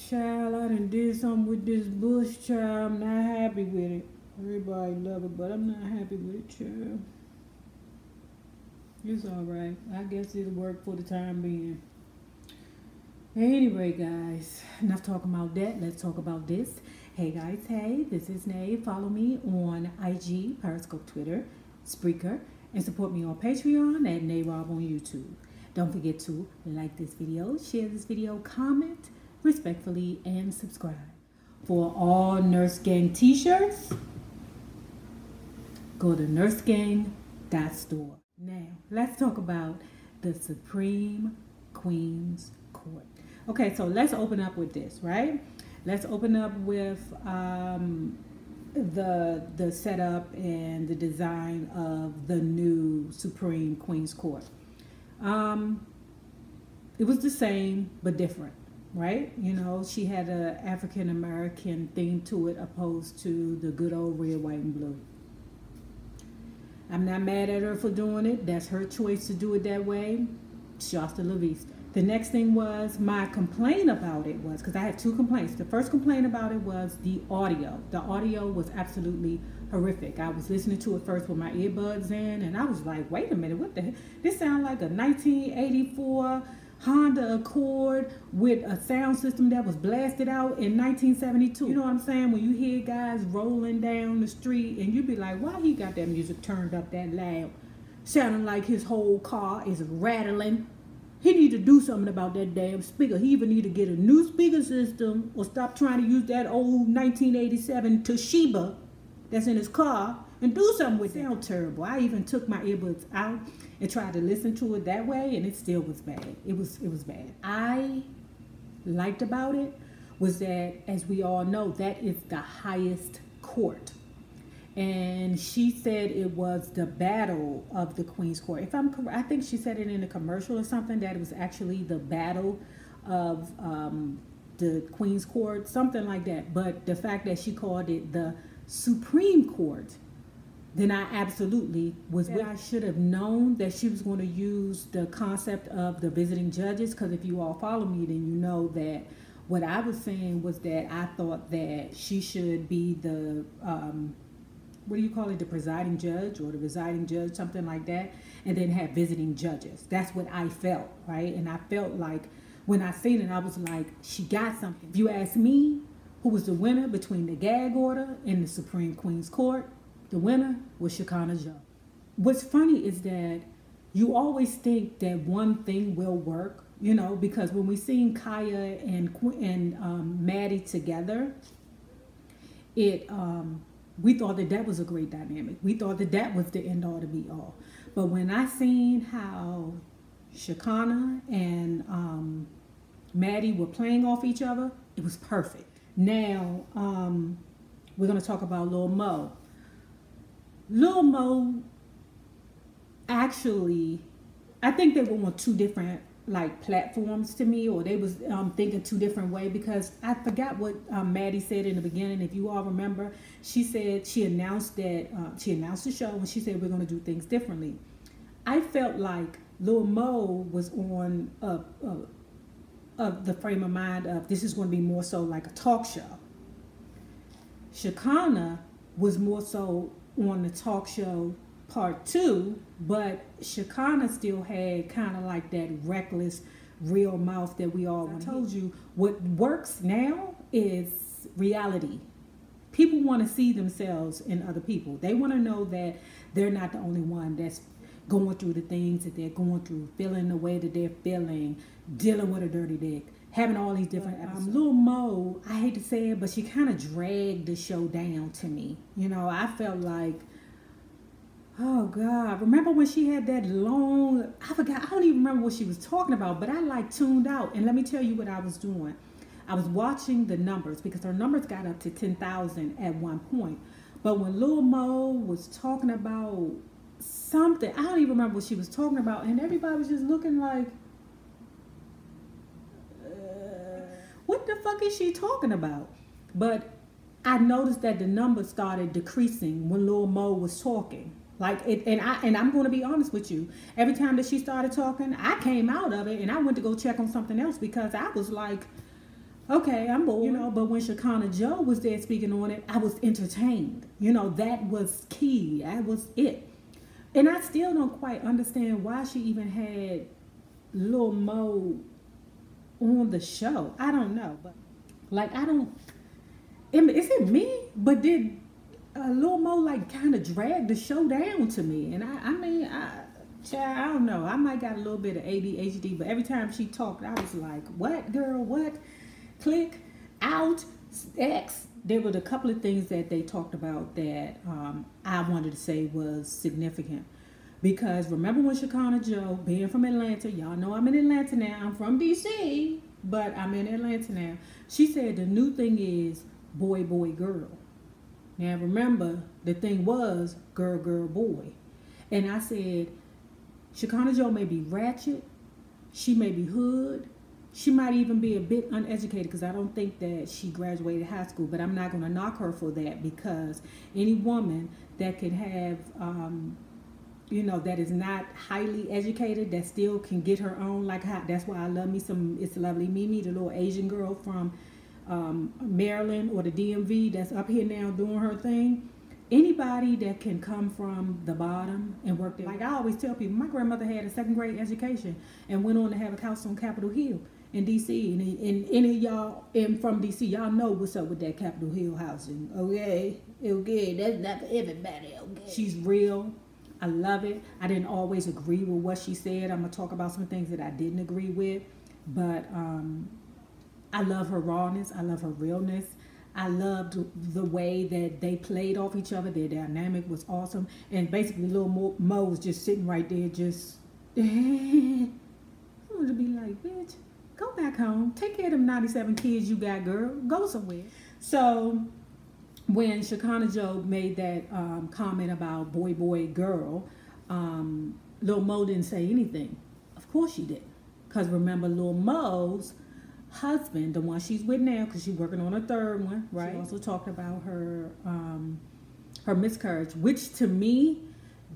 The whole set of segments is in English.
Child, I done did something with this bush, child. I'm not happy with it. Everybody love it, but I'm not happy with it, child. It's alright. I guess it'll work for the time being. Anyway, guys, enough talking about that. Let's talk about this. Hey, guys. Hey, this is Nay. Follow me on IG, Periscope, Twitter, Spreaker, and support me on Patreon at NayRob on YouTube. Don't forget to like this video, share this video, comment respectfully, and subscribe. For all Nurse Gang t-shirts, go to nursegang.store. Now, let's talk about the Supreme Queen's Court. Okay, so let's open up with this, right? Let's open up with the setup and the design of the new Supreme Queen's Court. It was the same but different, right? You know, she had an African American theme to it opposed to the good old red, white, and blue. I'm not mad at her for doing it. That's her choice to do it that way. Shasta la vista. The next thing was, my complaint about it was, because I had two complaints. The first complaint about it was the audio. The audio was absolutely horrific. I was listening to it first with my earbuds in, and I was like, wait a minute, what the heck? This sounds like a 1984 Honda Accord with a sound system that was blasted out in 1972. You know what I'm saying? When you hear guys rolling down the street and you be like, why he got that music turned up that loud? Sounding like his whole car is rattling. He need to do something about that damn speaker. He even need to get a new speaker system or stop trying to use that old 1987 Toshiba that's in his car and do something with it. It sound terrible. I even took my earbuds out and tried to listen to it that way, and it still was bad. It was bad. I liked about it was that, as we all know, that is the highest court. And she said it was the battle of the Queen's Court. If I'm correct, I think she said it in a commercial or something, that it was actually the battle of the Queen's Court, something like that. But the fact that she called it the Supreme Court, then I absolutely was with. I should have known that she was going to use the concept of the visiting judges, because if you all follow me, then you know that what I was saying was that I thought that she should be the what do you call it, the presiding judge or the residing judge, something like that, and then have visiting judges. That's what I felt, right? And I felt like when I seen it, I was like, she got something. If you ask me who was the winner between the gag order and the Supreme Queen's Court, the winner was Shekinah Joe. What's funny is that you always think that one thing will work, you know, because when we seen Kaya and Maddie together, we thought that was a great dynamic. We thought that was the end all to be all. But when I seen how Shekinah and Maddie were playing off each other, it was perfect. Now, we're going to talk about Lil Mo. Lil Mo, actually, I think they were on two different platforms to me, or they was thinking two different ways, because I forgot what Maddie said in the beginning. If you all remember, she said she announced that she announced the show and she said we're going to do things differently. I felt like Lil Mo was on the frame of mind of this is going to be more so like a talk show. Shekinah was more so on the talk show part 2, but Shekinah still had kind of like that reckless, real mouth that we all want. I told you, what works now is reality. People want to see themselves in other people. They want to know that they're not the only one that's going through the things that they're going through, feeling the way that they're feeling, dealing with a dirty dick, having all these different episodes. Lil Mo, I hate to say it, but she kind of dragged the show down to me. You know, I felt like, oh God, remember when she had that long, I forgot, I don't even remember what she was talking about, but I tuned out. And let me tell you what I was doing. I was watching the numbers, because her numbers got up to 10,000 at one point. But when Lil Mo was talking about something, I don't even remember what she was talking about, and everybody was just looking like, what the fuck is she talking about? But I noticed that the numbers started decreasing when Lil Mo was talking. And I'm going to be honest with you. Every time that she started talking, I came out of it and I went to go check on something else, because I was like, Okay, I'm bored. You know, but when Shekinah Joe was there speaking on it, I was entertained. You know, that was key. That was it. And I still don't quite understand why she even had Lil Mo on the show. I don't know. But like, I don't, is it me? But did Lil Mo like kind of drag the show down to me? And child, I don't know. I might got a little bit of ADHD, but every time she talked, I was like, what, girl, what? Click, out, X. There were a couple of things that they talked about that I wanted to say was significant. Because remember when Shekinah Joe, being from Atlanta, y'all know I'm in Atlanta now. I'm from DC, but I'm in Atlanta now. She said the new thing is boy, boy, girl. Now remember, the thing was girl, girl, boy. And I said, Shekinah Joe may be ratchet. She may be hood. She might even be a bit uneducated because I don't think that she graduated high school, but I'm not going to knock her for that because any woman that can have, you know, that is not highly educated, that still can get her own, like that's why I love me some It's Lovely Mimi, the little Asian girl from Maryland or the DMV that's up here now doing her thing. Anybody that can come from the bottom and work there. Like I always tell people, my grandmother had a 2nd grade education and went on to have a house on Capitol Hill in DC, and any of y'all from DC, y'all know what's up with that Capitol Hill housing. Okay, that's not for everybody. Okay, she's real. I love it. I didn't always agree with what she said. I'm gonna talk about some things that I didn't agree with, but I love her rawness. I love her realness. I loved the way that they played off each other. Their dynamic was awesome, and basically, Lil Mo was just sitting right there, just. I wanted to be like, bitch, go back home. Take care of them 97 kids you got, girl. Go somewhere. So when Shekinah Joe made that comment about boy, boy, girl, Lil Mo didn't say anything. Of course she didn't. Because remember, Lil Mo's husband, the one she's with now, because she's working on a 3rd one, right? She also talked about her miscarriage, which to me,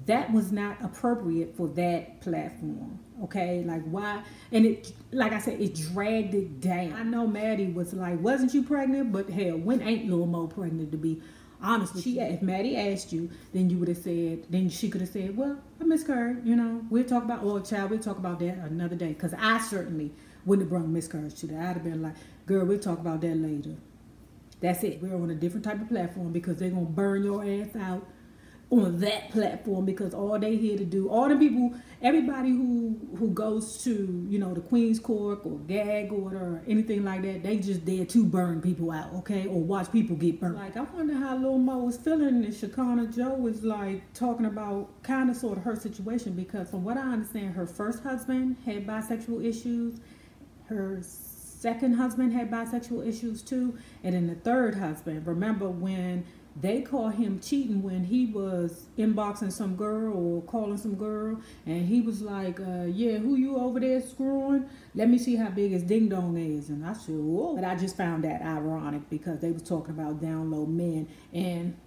that was not appropriate for that platform. Okay, like why? And it, like I said, it dragged it down. I know Maddie was like, wasn't you pregnant? But hell, when ain't Lil Mo pregnant, to be honest with you? If Maddie asked you, then you would have said, then she could have said, well, I miscarried, you know, we'll talk about, or child, we'll talk about that another day. Because I certainly wouldn't have brought miscarriage to that. I'd have been like, girl, we'll talk about that later. That's it. We're on a different type of platform because they're going to burn your ass out on that platform, because all they here to do, all the people, everybody who goes to, you know, the Queen's Court or gag order or anything like that, they just there to burn people out, okay, or watch people get burned. Like, I wonder how Lil Mo was feeling, and Shekinah Joe was like talking about kind of sort of her situation, because from what I understand, her first husband had bisexual issues, her second husband had bisexual issues too, and then the 3rd husband, remember when they caught him cheating when he was inboxing some girl or calling some girl, and he was like, yeah, who you over there screwing? Let me see how big his ding dong is. And I said, whoa. But I just found that ironic because they was talking about down low men, and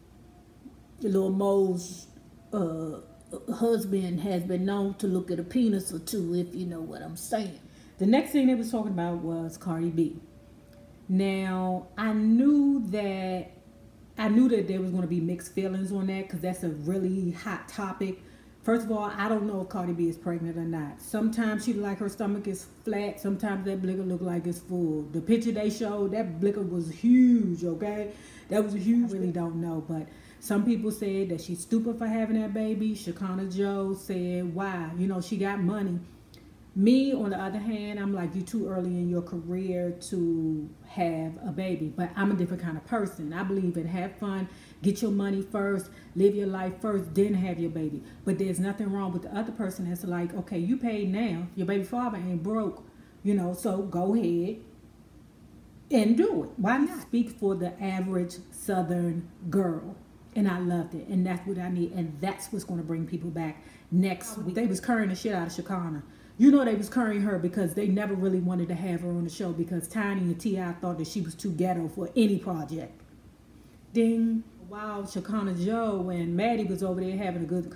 Lil Mo's husband has been known to look at a penis or two, if you know what I'm saying. The next thing they was talking about was Cardi B. Now, I knew that there was going to be mixed feelings on that because that's a really hot topic. First of all, I don't know if Cardi B is pregnant or not. Sometimes she look like her stomach is flat. Sometimes that blicker look like it's full. The picture they showed, that blicker was huge, okay? That was huge. I really don't know, but some people said that she's stupid for having that baby. Shekinah Joe said, why? You know, she got money. Me, on the other hand, I'm like, you're too early in your career to have a baby. But I'm a different kind of person. I believe in have fun, get your money first, live your life first, then have your baby. But there's nothing wrong with the other person that's like, okay, you paid now. Your baby father ain't broke, you know, so go ahead and do it. Why not? Speak for the average Southern girl. And I loved it. And that's what I need. And that's what's going to bring people back next week. They was currying the shit out of Shekinah. You know they was currying her because they never really wanted to have her on the show because Tiny and T.I. thought that she was too ghetto for any project. Ding. While Shekinah Joe and Maddie was over there having a good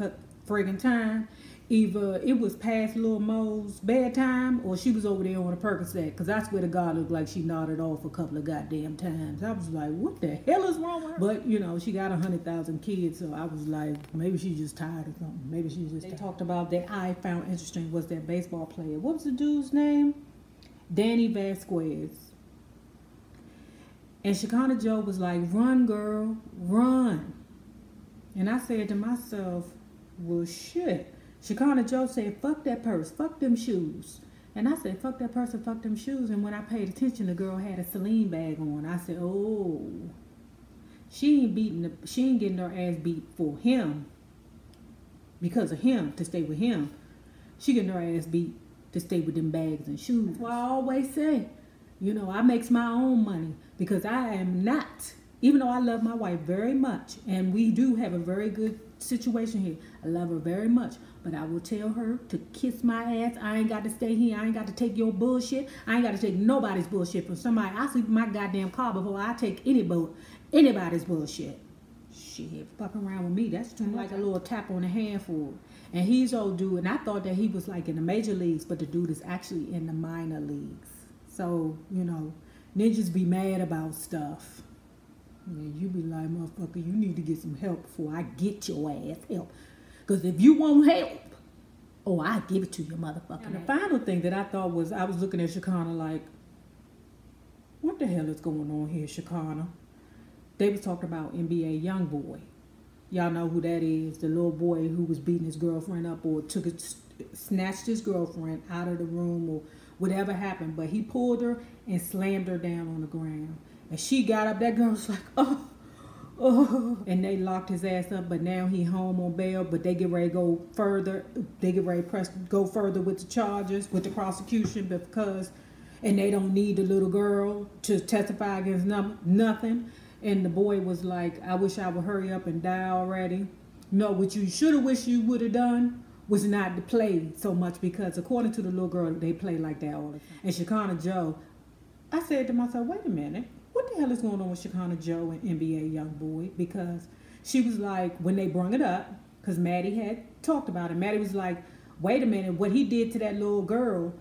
friggin' time, either it was past Lil Mo's bedtime or she was over there on a Percocet. Because I swear to God, looked like she nodded off a couple of goddamn times. I was like, what the hell is wrong with her? But, you know, she got 100,000 kids, so I was like, maybe she's just tired or something. Maybe she's just tired. Talked about that I found interesting was that baseball player. What was the dude's name? Danny Vasquez. And Shekinah Joe was like, run, girl, run. And I said to myself, well, shit. Shekinah Joe said, fuck that purse, fuck them shoes. And I said, fuck that purse and fuck them shoes. And when I paid attention, the girl had a Celine bag on. I said, oh, she ain't getting her ass beat for him, because of him, to stay with him. She getting her ass beat to stay with them bags and shoes. That's why I always say, you know, I makes my own money, because I am not, even though I love my wife very much, and we do have a very good situation here. I love her very much, but I will tell her to kiss my ass. I ain't got to stay here. I ain't got to take your bullshit. I ain't got to take nobody's bullshit from somebody. I sleep in my goddamn car before I take anybody's bullshit. Shit, fucking around with me. That's just like a little tap on the hand for her. And he's old dude, and I thought that he was like in the major leagues, but the dude is actually in the minor leagues. So, you know, ninjas be mad about stuff. And you be like, motherfucker, you need to get some help before I get your ass help. Because if you want help, oh, I give it to you, motherfucker. And the final thing that I thought was, I was looking at Shekinah like, what the hell is going on here, Shekinah? They was talking about NBA Youngboy. Y'all know who that is, the little boy who was beating his girlfriend up, or snatched his girlfriend out of the room, or whatever happened. But he pulled her and slammed her down on the ground. And she got up. That girl was like, oh, oh. And they locked his ass up. But now he home on bail. But they get ready to go further. They get ready to go further with the charges, with the prosecution, because, and they don't need the little girl to testify against nothing. And the boy was like, I wish I would hurry up and die already. No, what you should have wished you would have done was not to play so much, because according to the little girl, they play like that all the time. And Shekinah Joe, I said to myself, wait a minute. What the hell is going on with Shekinah Joe and NBA Youngboy? Because she was like, when they brung it up, because Maddie had talked about it, Maddie was like, wait a minute, what he did to that little girl,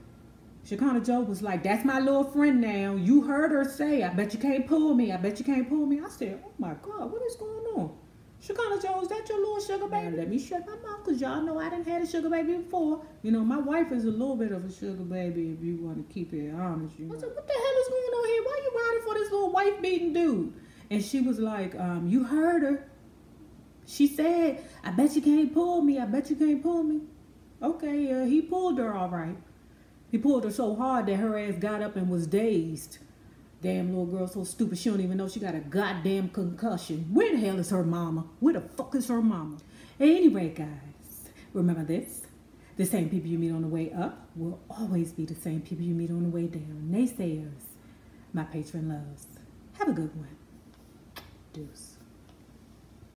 Shekinah Joe was like, that's my little friend now. You heard her say, I bet you can't pull me. I bet you can't pull me. I said, oh my God, what is going on? Shekinah Joe, is that your little sugar baby? Let me shut my mouth, because y'all know I didn't have a sugar baby before. You know, my wife is a little bit of a sugar baby, if you want to keep it honest. You know? I said, what the hell is going on here? Why you riding for this little wife beating dude? And she was like, you heard her. She said, I bet you can't pull me. I bet you can't pull me. Okay, he pulled her all right. He pulled her so hard that her ass got up and was dazed. Damn little girl so stupid she don't even know she got a goddamn concussion. Where the hell is her mama? Where the fuck is her mama? Anyway, guys, remember this. The same people you meet on the way up will always be the same people you meet on the way down. Naysayers, my patron loves. Have a good one. Deuce.